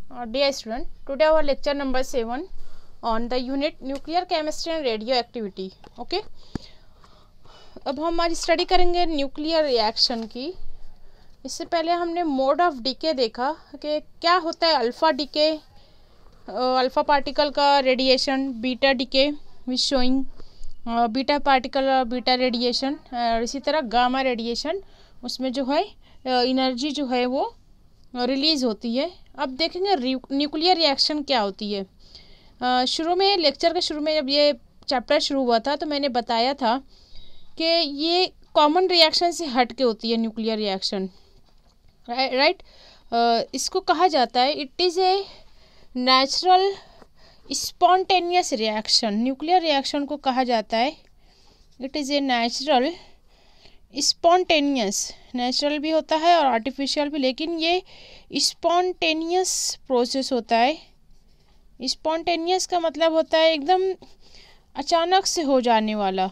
Dear student, today our lecture number 7 on the unit nuclear chemistry and radioactivity. Okay, अब हम आज study करेंगे nuclear reaction की. इससे पहले हमने मोड ऑफ डीके देखा कि क्या होता है अल्फा डीके, अल्फा पार्टिकल का रेडिएशन, बीटा डीके विच शोइंग बीटा पार्टिकल और बीटा रेडिएशन, और इसी तरह गामा रेडिएशन, उसमें जो है एनर्जी जो है वो रिलीज होती है. अब देखेंगे न्यूक्लियर रिएक्शन क्या होती है. शुरू में लेक्चर के शुरू में जब ये चैप्टर शुरू हुआ था तो मैंने बताया था कि ये कॉमन रिएक्शन से हट के होती है न्यूक्लियर रिएक्शन, राइट. इसको कहा जाता है it is a natural spontaneous reaction. Nuclear reaction को कहा जाता है it is a natural spontaneous. Natural भी होता है और आर्टिफिशियल भी, लेकिन ये स्पॉन्टेनियस प्रोसेस होता है. स्पॉन्टेनियस का मतलब होता है एकदम अचानक से हो जाने वाला.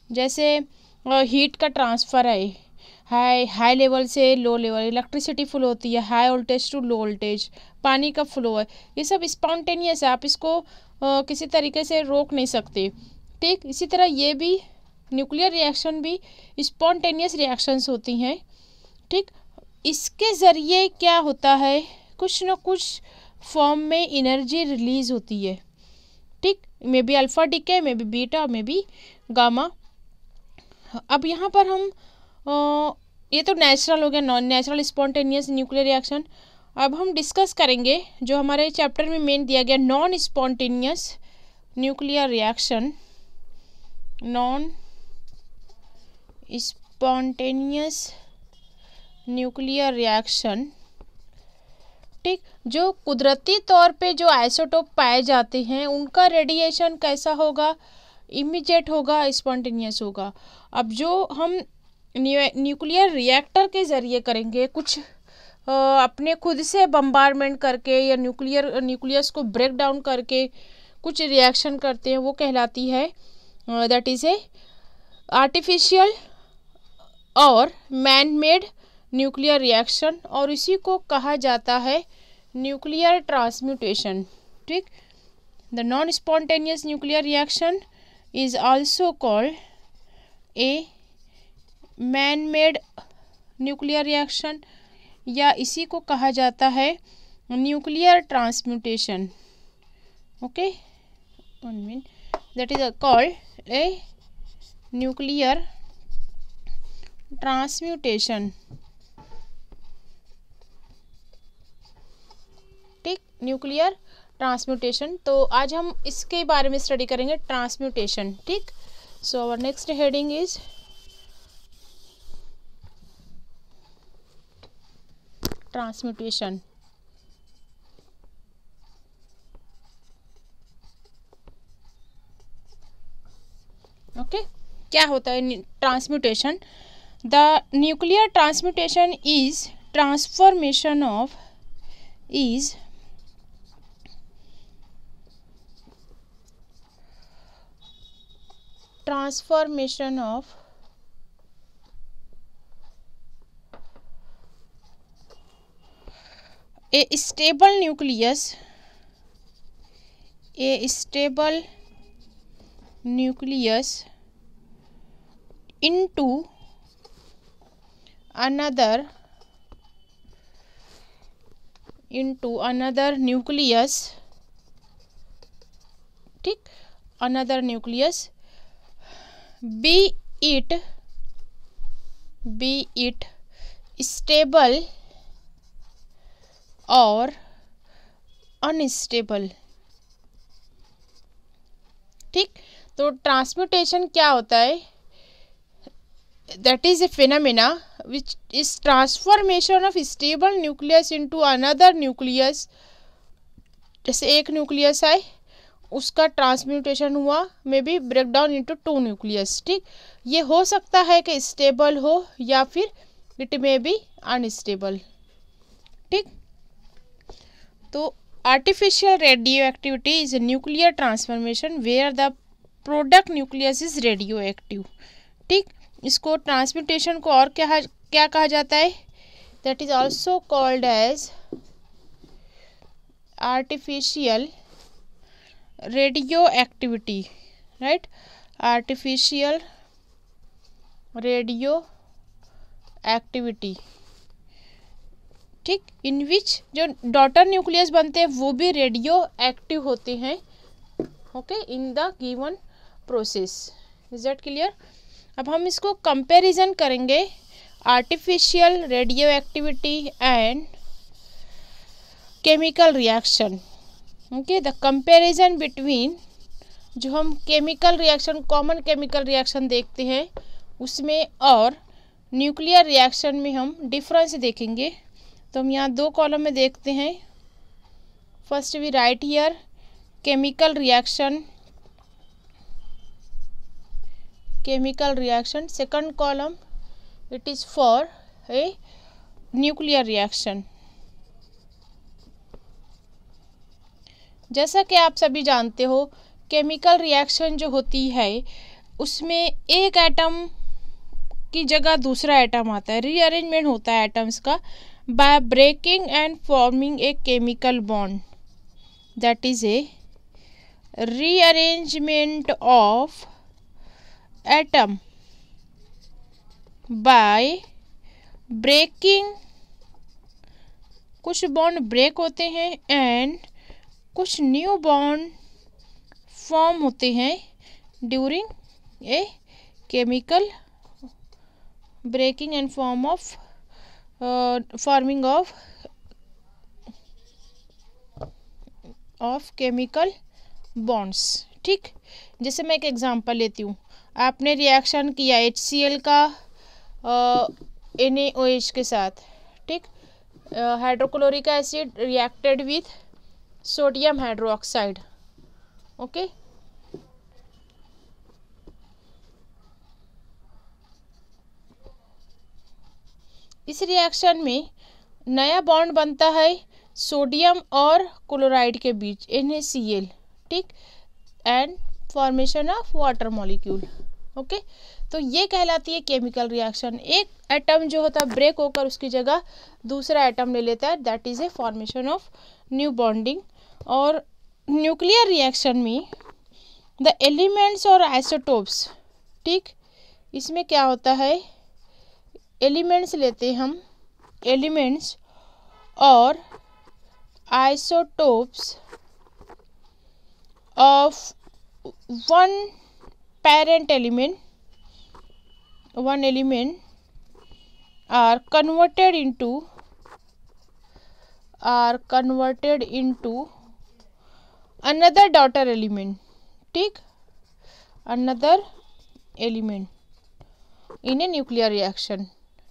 जैसे हीट का ट्रांसफ़र है हाई लेवल से लो लेवल, इलेक्ट्रिसिटी फ्लो होती है high voltage to low voltage, पानी का फ्लो है, ये सब स्पॉन्टेनियस है. आप इसको किसी तरीके से रोक नहीं सकते, ठीक. इसी तरह ये भी न्यूक्लियर रिएक्शन भी स्पॉन्टेनियस रिएक्शंस होती हैं, ठीक. इसके ज़रिए क्या होता है, कुछ न कुछ फॉर्म में एनर्जी रिलीज होती है, ठीक. Maybe alpha decay, maybe beta, maybe gamma. अब यहाँ पर हम ये तो नेचुरल हो गया, non natural spontaneous nuclear reaction. अब हम डिस्कस करेंगे जो हमारे चैप्टर में मेन दिया गया non spontaneous nuclear reaction. Non spontaneous nuclear reaction, ठीक. जो कुदरती तौर पे जो आइसोटोप पाए जाते हैं उनका रेडिएशन कैसा होगा, इमीडिएट होगा, स्पॉन्टेनियस होगा. अब जो हम न्यूक्लियर रिएक्टर के ज़रिए करेंगे, कुछ अपने खुद से बम्बारमेंट करके या न्यूक्लियस को ब्रेक डाउन करके कुछ रिएक्शन करते हैं, वो कहलाती है दैट इज़ ए आर्टिफिशियल और मैन मेड न्यूक्लियर रिएक्शन, और इसी को कहा जाता है न्यूक्लियर ट्रांसम्यूटेशन, ठीक. The non spontaneous nuclear reaction is also called a man made nuclear reaction, या इसी को कहा जाता है nuclear transmutation. Okay, one minute, that is called a nuclear transmutation, ठीक. न्यूक्लियर ट्रांसम्यूटेशन, तो आज हम इसके बारे में स्टडी करेंगे, ट्रांसम्यूटेशन, ठीक. So our next heading is transmutation. Okay, क्या होता है transmutation? The nuclear transmutation is transformation of a stable nucleus into another nucleus, ठीक. another nucleus, be it stable और अनस्टेबल, ठीक. तो ट्रांसम्यूटेशन क्या होता है? That is a phenomena which is transformation of stable nucleus into another nucleus. जैसे एक nucleus है उसका ट्रांसम्यूटेशन हुआ, maybe break down into two nucleus, ठीक. ये हो सकता है कि स्टेबल हो या फिर इट मे बी अनस्टेबल, ठीक. तो artificial radioactivity is a nuclear transformation where the product nucleus is radioactive, ठीक. इसको ट्रांसम्यूटेशन को और क्या कहा जाता है? That is also called as artificial radioactivity, right, artificial radioactivity, ठीक, इन विच जो डॉटर न्यूक्लियस बनते हैं वो भी रेडियो एक्टिव होते हैं, okay, in the given process. Is that clear? अब हम इसको कंपैरिजन करेंगे artificial radio activity and chemical reaction, okay, the comparison between, जो हम chemical reaction, common chemical reaction देखते हैं उसमें और न्यूक्लियर रिएक्शन में हम डिफरेंस देखेंगे। तो हम यहाँ 2 कॉलम में देखते हैं। First we write here chemical reaction, second column it is for a nuclear reaction. जैसा कि आप सभी जानते हो केमिकल रिएक्शन जो होती है उसमें एक एटम की जगह दूसरा एटम आता है, रीअरेंजमेंट होता है एटम्स का by breaking and forming a chemical bond, that is a rearrangement of atom by breaking, कुछ बॉन्ड ब्रेक होते हैं एंड कुछ न्यू बॉन्ड फॉर्म होते हैं during a chemical breaking and forming of chemical bonds, ठीक। जैसे मैं एक एग्जांपल लेती हूँ, आपने रिएक्शन किया HCl का NaOH के साथ, ठीक, hydrochloric acid reacted with sodium hydroxide, okay, इस रिएक्शन में नया बॉन्ड बनता है सोडियम और क्लोराइड के बीच NaCl, ठीक, and formation of water molecule, okay. तो ये कहलाती है केमिकल रिएक्शन। एक एटम जो होता है ब्रेक होकर उसकी जगह दूसरा एटम ले लेता है, that is a formation of new bonding. और न्यूक्लियर रिएक्शन में द एलिमेंट्स और आइसोटोप्स, ठीक, इसमें क्या होता है, एलिमेंट्स लेते हैं हम, एलिमेंट्स और isotopes of one parent element are converted into another daughter element, ठीक, another element in a nuclear reaction,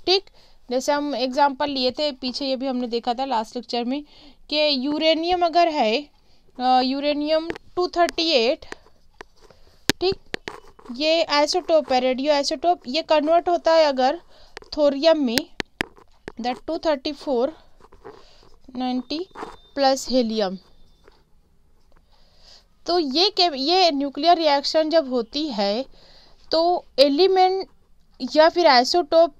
ठीक। जैसे हम एग्जांपल लिए थे पीछे, ये भी हमने देखा था लास्ट लेक्चर में कि यूरेनियम अगर है, यूरेनियम 238, ठीक, ये आइसोटोप है, रेडियो आइसोटोप, ये कन्वर्ट होता है अगर थोरियम में, दैट 234 प्लस हीलियम। तो ये न्यूक्लियर रिएक्शन जब होती है तो एलिमेंट या फिर आइसोटोप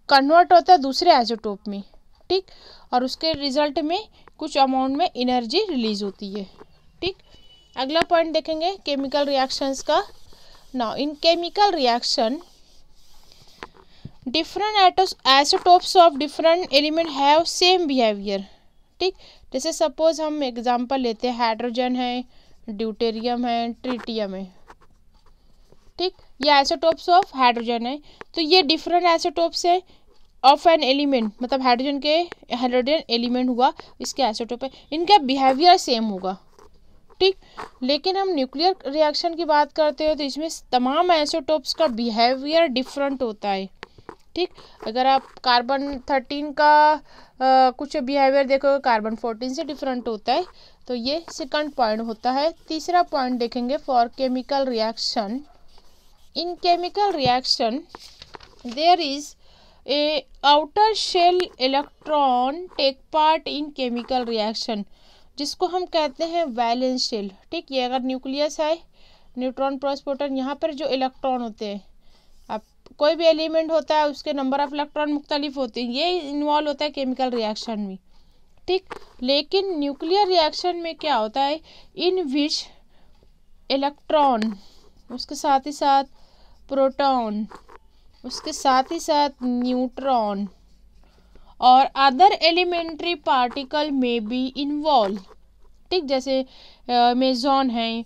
कन्वर्ट होता है दूसरे आइसोटोप में, ठीक, और उसके रिजल्ट में कुछ अमाउंट में एनर्जी रिलीज होती है, ठीक। अगला पॉइंट देखेंगे केमिकल रिएक्शंस का। Now in chemical reaction different isotopes of different element have same behaviour, ठीक। जैसे सपोज हम एग्जांपल लेते हैं, हाइड्रोजन है, ड्यूटेरियम है, ट्रिटियम है, ठीक, ये आइसोटोप्स ऑफ हाइड्रोजन है। तो ये डिफरेंट आइसोटोप्स है ऑफ एन एलिमेंट, मतलब हाइड्रोजन एलिमेंट हुआ, इसके आइसोटोप है, इनका बिहेवियर सेम होगा, ठीक। लेकिन हम न्यूक्लियर रिएक्शन की बात करते हैं तो इसमें तमाम आइसोटोप्स का बिहेवियर डिफरेंट होता है, ठीक। अगर आप कार्बन 13 का कुछ बिहेवियर देखोगे, कार्बन 14 से डिफरेंट होता है। तो ये सेकंड पॉइंट होता है। तीसरा पॉइंट देखेंगे for chemical reaction. In chemical reaction there is a outer shell electron take part in chemical reaction, जिसको हम कहते हैं वैलेंस शेल, ठीक। ये अगर न्यूक्लियस है, न्यूट्रॉन प्लस प्रोटॉन, यहाँ पर जो इलेक्ट्रॉन होते हैं, अब कोई भी एलिमेंट होता है उसके नंबर ऑफ इलेक्ट्रॉन मुख्तलिफ होते हैं, ये इन्वॉल्व होता है केमिकल रिएक्शन में, ठीक। लेकिन न्यूक्लियर रिएक्शन में क्या होता है, इन विच इलेक्ट्रॉन, उसके साथ ही साथ प्रोटॉन, उसके साथ ही साथ न्यूट्रॉन और अदर एलिमेंट्री पार्टिकल में बी इन्वॉल्व, ठीक, जैसे मेजॉन है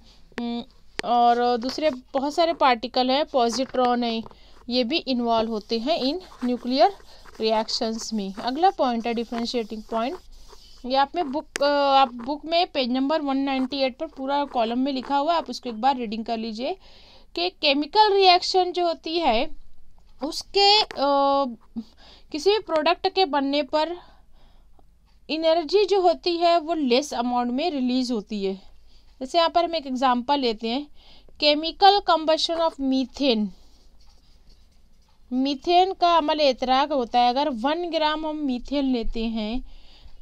और दूसरे बहुत सारे पार्टिकल हैं, पॉजिट्रॉन है, ये भी इन्वॉल्व होते हैं इन न्यूक्लियर रिएक्शंस में। अगला पॉइंट है डिफरेंशिएटिंग पॉइंट। ये आप बुक में पेज नंबर 198 पर पूरा कॉलम में लिखा हुआ है, आप उसको एक बार रीडिंग कर लीजिए कि केमिकल रिएक्शन जो होती है उसके किसी भी प्रोडक्ट के बनने पर एनर्जी जो होती है वो लेस अमाउंट में रिलीज होती है। जैसे यहाँ पर हम एक एग्जांपल लेते हैं, chemical combustion of methane. Methane का अमल एतराक होता है, अगर 1 ग्राम हम मीथेन लेते हैं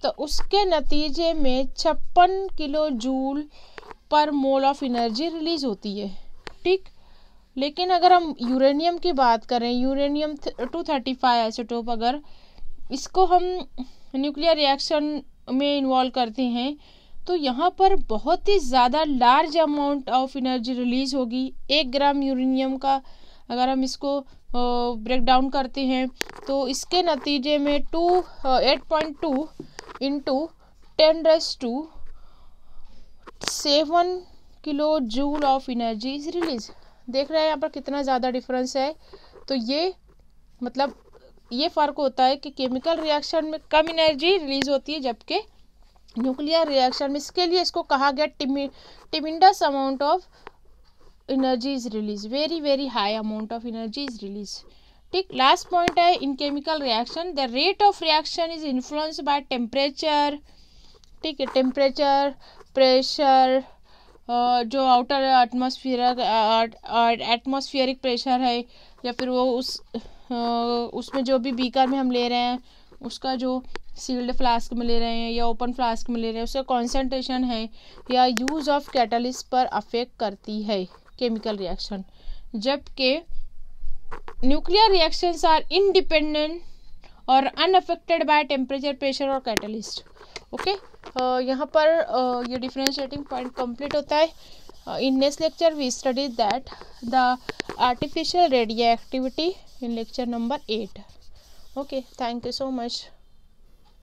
तो उसके नतीजे में 56 किलो जूल पर मोल ऑफ एनर्जी रिलीज होती है, ठीक। लेकिन अगर हम यूरेनियम की बात करें, यूरेनियम 235 आइसोटोप, अगर इसको हम न्यूक्लियर रिएक्शन में इन्वॉल्व करते हैं तो यहाँ पर बहुत ही ज़्यादा large amount of energy release होगी। 1 ग्राम यूरेनियम का अगर हम इसको ब्रेक डाउन करते हैं तो इसके नतीजे में 8.2 into 10⁻7 kilo joule of energy is release. देख रहे हैं यहाँ पर कितना ज़्यादा डिफरेंस है। तो ये मतलब ये फ़र्क होता है कि केमिकल रिएक्शन में कम एनर्जी रिलीज होती है, जबकि न्यूक्लियर रिएक्शन में, इसके लिए इसको कहा गया tremendous amount of energy is release, very very high amount of energy is release, ठीक। लास्ट पॉइंट है, इन chemical reaction the rate of reaction is influenced by temperature, ठीक है। टेम्परेचर, प्रेशर, जो आउटर एटमॉस्फेरिक प्रेशर है, या फिर वो उसमें जो भी बीकर में हम ले रहे हैं उसका जो सील्ड फ्लास्क में ले रहे हैं या ओपन फ्लास्क में ले रहे हैं उसका कॉन्सेंट्रेशन है, या यूज़ ऑफ कैटलिस्ट पर अफेक्ट करती है केमिकल रिएक्शन। जबकि न्यूक्लियर रिएक्शंस आर इंडिपेंडेंट और अनअफेक्टेड बाय टेम्परेचर, प्रेशर और कैटलिस्ट, ओके। यहाँ पर ये डिफरेंशिएटिंग पॉइंट कंप्लीट होता है। In next lecture we study that the artificial radioactivity in lecture number 8. Okay, thank you so much.